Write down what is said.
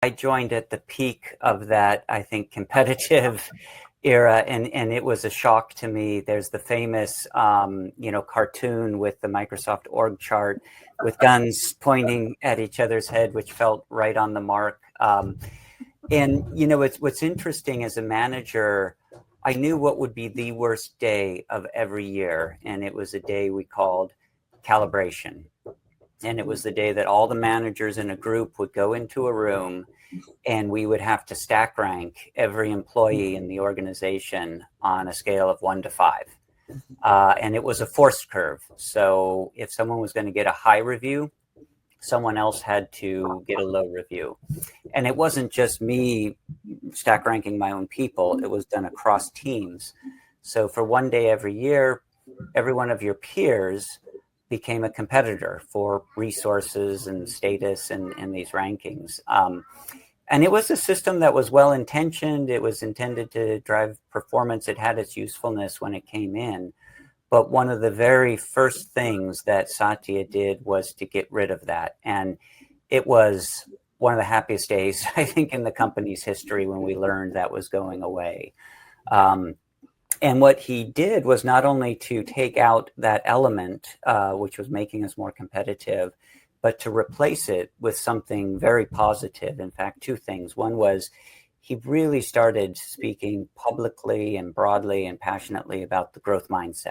I joined at the peak of that, I think, competitive era, and it was a shock to me. There's the famous, cartoon with the Microsoft org chart with guns pointing at each other's head, which felt right on the mark. What's interesting as a manager, I knew what would be the worst day of every year, and it was a day we called calibration. And it was the day that all the managers in a group would go into a room and we would have to stack rank every employee in the organization on a scale of 1 to 5. And it was a forced curve. So if someone was going to get a high review, someone else had to get a low review. And it wasn't just me stack ranking my own people, it was done across teams. So for one day every year, every one of your peers became a competitor for resources and status in these rankings. And it was a system that was well-intentioned. It was intended to drive performance. It had its usefulness when it came in. But one of the very first things that Satya did was to get rid of that. And it was one of the happiest days, I think, in the company's history when we learned that was going away. And what he did was not only to take out that element, which was making us more competitive, but to replace it with something very positive. In fact, two things. One was he really started speaking publicly and broadly and passionately about the growth mindset.